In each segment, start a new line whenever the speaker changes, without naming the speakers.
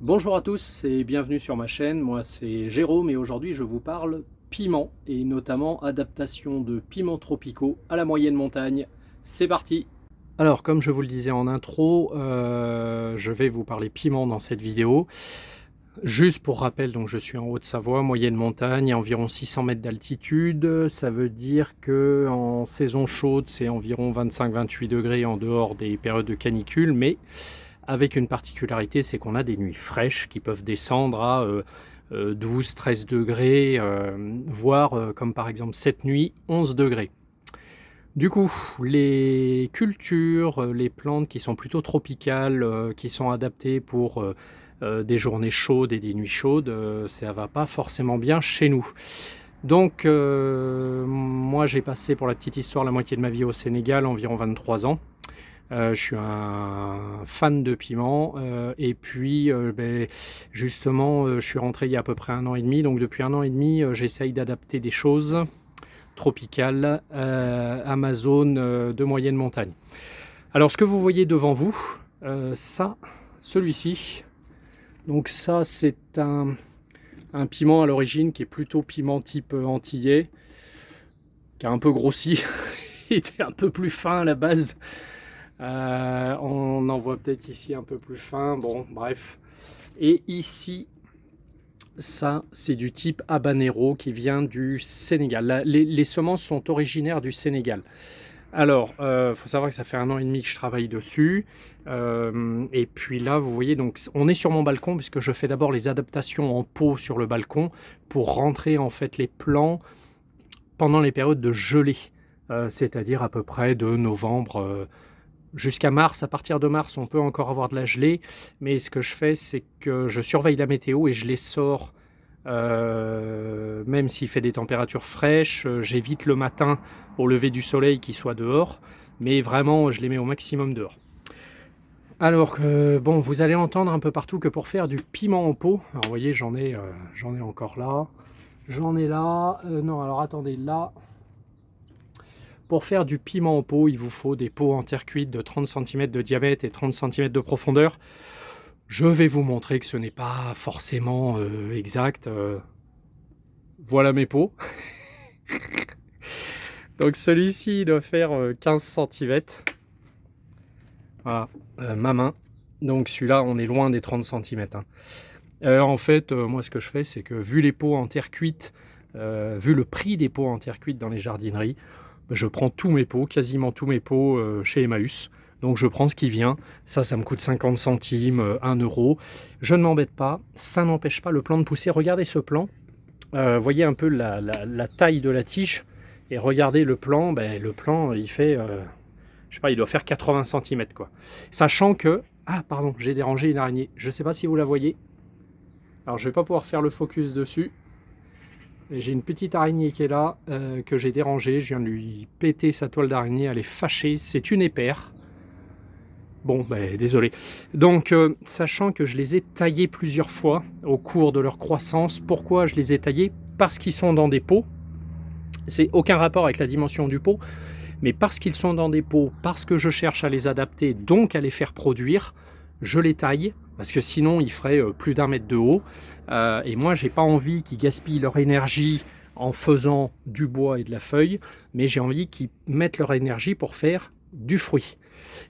Bonjour à tous et bienvenue sur ma chaîne, moi c'est Jérôme et aujourd'hui je vous parle piment et notamment adaptation de piments tropicaux à la moyenne montagne. C'est parti! Alors comme je vous le disais en intro, je vais vous parler piment dans cette vidéo. Juste pour rappel, donc je suis en Haute-Savoie, moyenne montagne, à environ 600 mètres d'altitude. Ça veut dire que en saison chaude, c'est environ 25-28 degrés en dehors des périodes de canicule, mais avec une particularité, c'est qu'on a des nuits fraîches qui peuvent descendre à 12-13 degrés, voire comme par exemple cette nuit, 11 degrés. Du coup, les cultures, les plantes qui sont plutôt tropicales, qui sont adaptées pour des journées chaudes et des nuits chaudes, ça va pas forcément bien chez nous. Donc, moi j'ai passé pour la petite histoire la moitié de ma vie au Sénégal, environ 23 ans. Je suis un fan de piment et puis justement je suis rentré il y a à peu près 1 an et demi, donc depuis 1 an et demi j'essaye d'adapter des choses tropicales à ma zone de moyenne montagne. Alors ce que vous voyez devant vous, celui-ci, donc ça c'est un piment à l'origine qui est plutôt piment type antillais, qui a un peu grossi, il était un peu plus fin à la base. On en voit peut-être ici un peu plus fin, bon bref. Et ici, ça c'est du type habanero qui vient du Sénégal. Les semences sont originaires du Sénégal. Alors, faut savoir que ça fait 1 an et demi que je travaille dessus. Et puis là, vous voyez, donc on est sur mon balcon puisque je fais d'abord les adaptations en pot sur le balcon pour rentrer en fait les plants pendant les périodes de gelée, c'est-à-dire à peu près de novembre jusqu'à mars. À partir de mars, on peut encore avoir de la gelée, mais ce que je fais, c'est que je surveille la météo et je les sors, même s'il fait des températures fraîches. J'évite le matin au lever du soleil qu'ils soient dehors, mais vraiment, je les mets au maximum dehors. Alors, bon, vous allez entendre un peu partout que pour faire du piment en pot, alors vous voyez, j'en ai encore là, j'en ai là, non, alors attendez, là. Pour faire du piment en pot, il vous faut des pots en terre cuite de 30 cm de diamètre et 30 cm de profondeur. Je vais vous montrer que ce n'est pas forcément exact. Voilà mes pots. Donc celui-ci doit faire 15 cm. Voilà, ma main. Donc celui-là, on est loin des 30 cm. En fait, moi ce que je fais, c'est que vu les pots en terre cuite, vu le prix des pots en terre cuite dans les jardineries, je prends tous mes pots, quasiment tous mes pots chez Emmaüs. Donc je prends ce qui vient. Ça me coûte 50 centimes, 1 euro. Je ne m'embête pas. Ça n'empêche pas le plant de pousser. Regardez ce plant. Voyez un peu la taille de la tige. Et regardez le plant. Le plant, il fait, je sais pas, il doit faire 80 cm quoi. Sachant que, ah pardon, j'ai dérangé une araignée. Je ne sais pas si vous la voyez. Alors je ne vais pas pouvoir faire le focus dessus. J'ai une petite araignée qui est là, que j'ai dérangée. Je viens de lui péter sa toile d'araignée. Elle est fâchée. C'est une épaire. Bon, désolé. Donc, sachant que je les ai taillés plusieurs fois au cours de leur croissance. Pourquoi je les ai taillés? Parce qu'ils sont dans des pots. C'est aucun rapport avec la dimension du pot. Mais parce qu'ils sont dans des pots, parce que je cherche à les adapter, donc à les faire produire, je les taille. Parce que sinon, ils feraient plus d'1 mètre de haut. Et moi, j'ai pas envie qu'ils gaspillent leur énergie en faisant du bois et de la feuille, mais j'ai envie qu'ils mettent leur énergie pour faire du fruit.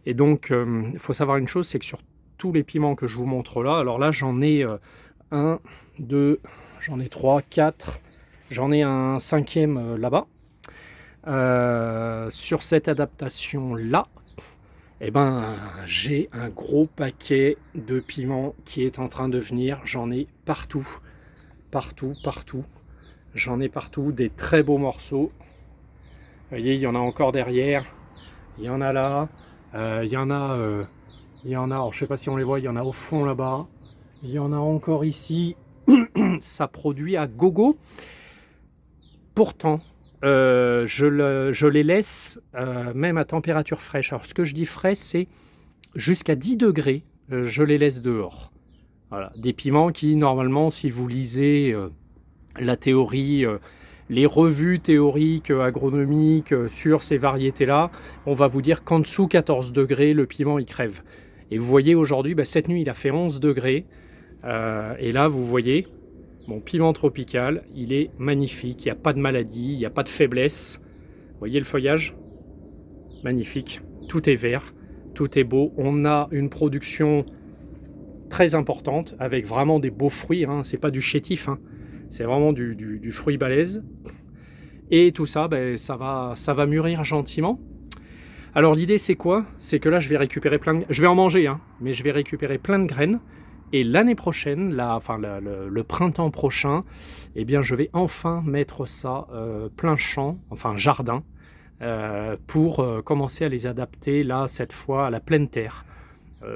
Et donc, il faut savoir une chose, c'est que sur tous les piments que je vous montre là, alors là, j'en ai 1, 2, j'en ai 3, 4, j'en ai un 5e là-bas. Sur cette adaptation-là, j'ai un gros paquet de piments qui est en train de venir. J'en ai partout, partout, partout. J'en ai partout, des très beaux morceaux. Vous voyez, il y en a encore derrière. Il y en a là. Il y en a, alors je sais pas si on les voit, il y en a au fond là-bas. Il y en a encore ici. Ça produit à gogo. Pourtant, je les laisse même à température fraîche. Alors ce que je dis frais, c'est jusqu'à 10 degrés, je les laisse dehors. Voilà, des piments qui normalement, si vous lisez la théorie, les revues théoriques agronomiques sur ces variétés-là, on va vous dire qu'en dessous 14 degrés, le piment il crève. Et vous voyez aujourd'hui, cette nuit il a fait 11 degrés. Et là, vous voyez, mon piment tropical, il est magnifique. Il n'y a pas de maladie, il n'y a pas de faiblesse. Vous voyez le feuillage? Magnifique. Tout est vert, tout est beau. On a une production très importante avec vraiment des beaux fruits. Hein. C'est pas du chétif, hein. C'est vraiment du fruit balèze. Et tout ça, ben, ça va mûrir gentiment. Alors l'idée c'est quoi? C'est que là je vais récupérer je vais en manger, hein, mais je vais récupérer plein de graines. Et l'année prochaine, le printemps prochain, eh bien je vais enfin mettre ça plein champ, enfin jardin, pour commencer à les adapter là cette fois à la pleine terre,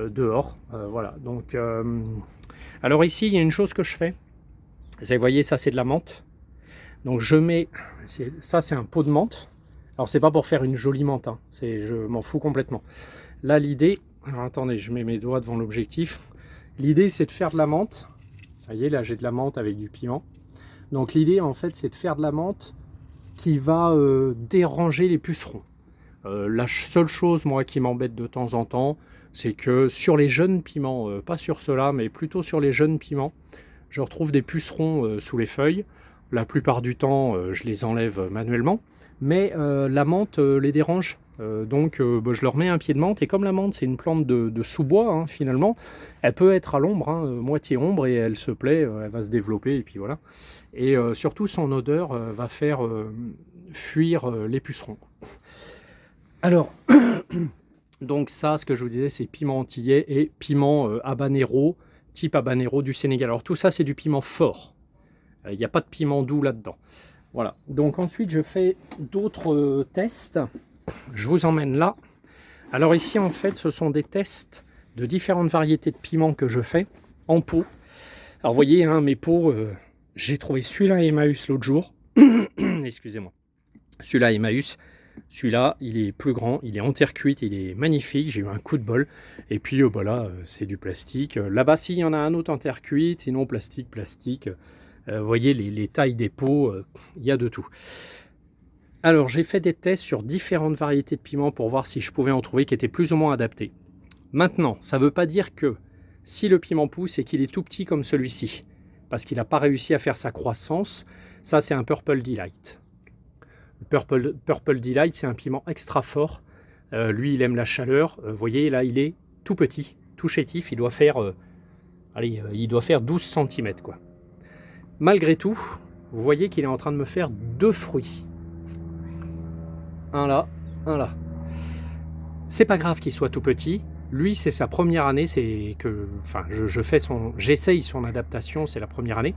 dehors. Voilà. Donc, alors ici il y a une chose que je fais. Vous voyez, ça c'est de la menthe. Donc je mets, ça c'est un pot de menthe. Alors c'est pas pour faire une jolie menthe, hein. Je m'en fous complètement. Là l'idée, alors attendez, je mets mes doigts devant l'objectif. L'idée c'est de faire de la menthe. Vous voyez là j'ai de la menthe avec du piment. Donc l'idée en fait c'est de faire de la menthe qui va déranger les pucerons. La seule chose moi qui m'embête de temps en temps, c'est que sur les jeunes piments, pas sur ceux-là, mais plutôt sur les jeunes piments, je retrouve des pucerons sous les feuilles. La plupart du temps, je les enlève manuellement, mais la menthe les dérange. Donc je leur mets un pied de menthe, et comme la menthe c'est une plante de sous-bois, hein, finalement, elle peut être à l'ombre, hein, moitié ombre, et elle se plaît, elle va se développer, et puis voilà. Et surtout son odeur va faire fuir les pucerons. Alors, donc ça, ce que je vous disais, c'est piment antillais et piment habanero, type habanero du Sénégal. Alors tout ça, c'est du piment fort. Il n'y a pas de piment doux là-dedans. Voilà. Donc ensuite, je fais d'autres tests. Je vous emmène là. Alors ici, en fait, ce sont des tests de différentes variétés de piments que je fais en pot. Alors vous voyez, hein, mes pots, j'ai trouvé celui-là à Emmaüs l'autre jour. Excusez-moi. Celui-là à Emmaüs. Celui-là, il est plus grand, il est en terre cuite, il est magnifique, j'ai eu un coup de bol. Et puis voilà, c'est du plastique. Là-bas, s'il y en a un autre en terre cuite, sinon plastique. Vous voyez les tailles des pots, il y a de tout. Alors j'ai fait des tests sur différentes variétés de piments pour voir si je pouvais en trouver qui étaient plus ou moins adaptés. Maintenant, ça ne veut pas dire que si le piment pousse et qu'il est tout petit comme celui-ci, parce qu'il n'a pas réussi à faire sa croissance, ça c'est un Purple Delight. Le Purple Delight, c'est un piment extra fort. Lui, il aime la chaleur. Vous voyez, là, il est tout petit, tout chétif. Il doit faire, il doit faire 12 cm, quoi. Malgré tout, vous voyez qu'il est en train de me faire deux fruits. Un là, un là. C'est pas grave qu'il soit tout petit. Lui, c'est sa première année. C'est que, enfin, j'essaye son adaptation. C'est la première année.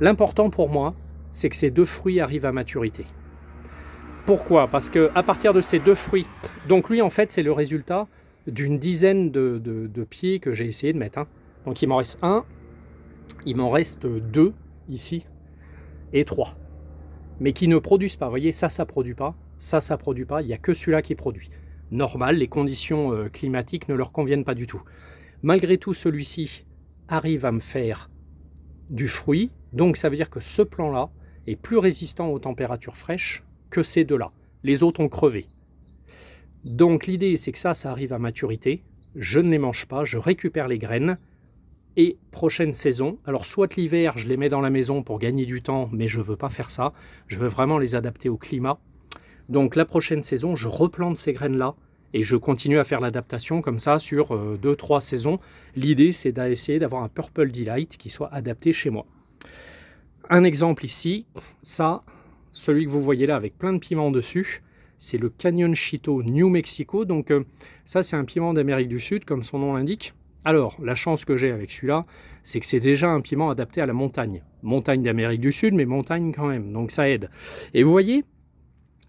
L'important pour moi, c'est que ces deux fruits arrivent à maturité. Pourquoi? Parce qu'à partir de ces deux fruits, donc lui en fait c'est le résultat d'une dizaine de pieds que j'ai essayé de mettre. Hein. Donc il m'en reste un, il m'en reste deux ici et trois. Mais qui ne produisent pas. Vous voyez, ça produit pas, ça produit pas, il n'y a que celui-là qui produit. Normal, les conditions climatiques ne leur conviennent pas du tout. Malgré tout, celui-ci arrive à me faire du fruit, donc ça veut dire que ce plan-là est plus résistant aux températures fraîches que ces deux-là. Les autres ont crevé. Donc l'idée, c'est que ça arrive à maturité. Je ne les mange pas, je récupère les graines. Et prochaine saison, alors soit l'hiver, je les mets dans la maison pour gagner du temps, mais je ne veux pas faire ça. Je veux vraiment les adapter au climat. Donc la prochaine saison, je replante ces graines-là et je continue à faire l'adaptation comme ça sur 2-3 saisons. L'idée, c'est d'essayer d'avoir un Purple Delight qui soit adapté chez moi. Un exemple ici, ça... Celui que vous voyez là avec plein de piments dessus, c'est le Cañoncito New Mexico. Donc ça c'est un piment d'Amérique du Sud comme son nom l'indique. Alors la chance que j'ai avec celui-là, c'est que c'est déjà un piment adapté à la montagne. Montagne d'Amérique du Sud, mais montagne quand même, donc ça aide. Et vous voyez,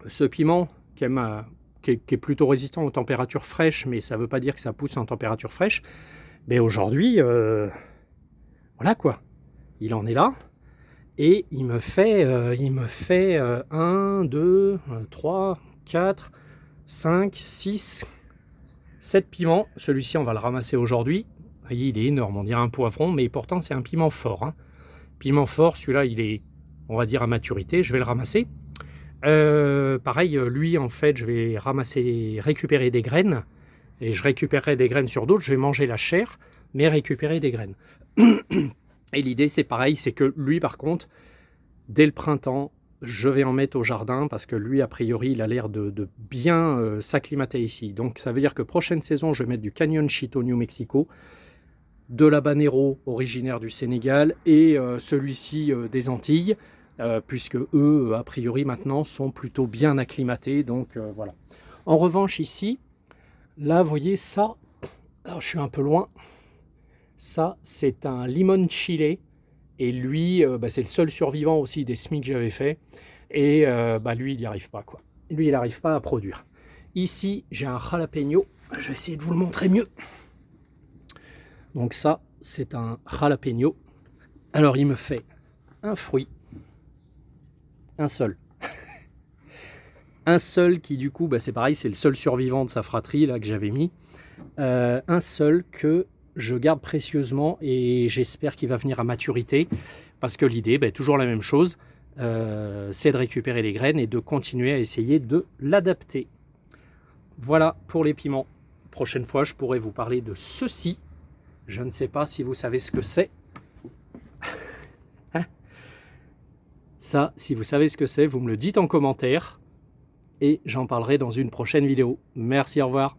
ce piment qui est plutôt résistant aux températures fraîches, mais ça ne veut pas dire que ça pousse en température fraîche. Mais aujourd'hui, voilà quoi, il en est là. Et il me fait 1, 2, 3, 4, 5, 6, 7 piments. Celui-ci, on va le ramasser aujourd'hui. Vous voyez, il est énorme, on dirait un poivron, mais pourtant c'est un piment fort. Hein. Piment fort, celui-là, il est, on va dire, à maturité. Je vais le ramasser. Pareil, lui, en fait, je vais récupérer des graines. Et je récupérerai des graines sur d'autres. Je vais manger la chair. mais récupérer des graines. Et l'idée, c'est pareil, c'est que lui, par contre, dès le printemps, je vais en mettre au jardin parce que lui, a priori, il a l'air de bien s'acclimater ici. Donc, ça veut dire que prochaine saison, je vais mettre du Canyon Chito New Mexico, de l'habanero originaire du Sénégal et celui-ci des Antilles, puisque eux, a priori, maintenant, sont plutôt bien acclimatés. Donc, voilà. En revanche, ici, là, vous voyez ça, alors je suis un peu loin, ça, c'est un limon chile. Et lui, c'est le seul survivant aussi des semis que j'avais fait. Et lui, il n'y arrive pas, quoi. Lui, il n'arrive pas à produire. Ici, j'ai un jalapeno. Je vais essayer de vous le montrer mieux. Donc ça, c'est un jalapeno. Alors, il me fait un fruit. Un seul. Un seul qui, du coup, c'est pareil, c'est le seul survivant de sa fratrie, là, que j'avais mis. Un seul que je garde précieusement et j'espère qu'il va venir à maturité parce que l'idée, toujours la même chose, c'est de récupérer les graines et de continuer à essayer de l'adapter. Voilà pour les piments. Prochaine fois, je pourrai vous parler de ceci. Je ne sais pas si vous savez ce que c'est. Hein? Ça, si vous savez ce que c'est, vous me le dites en commentaire et j'en parlerai dans une prochaine vidéo. Merci, au revoir.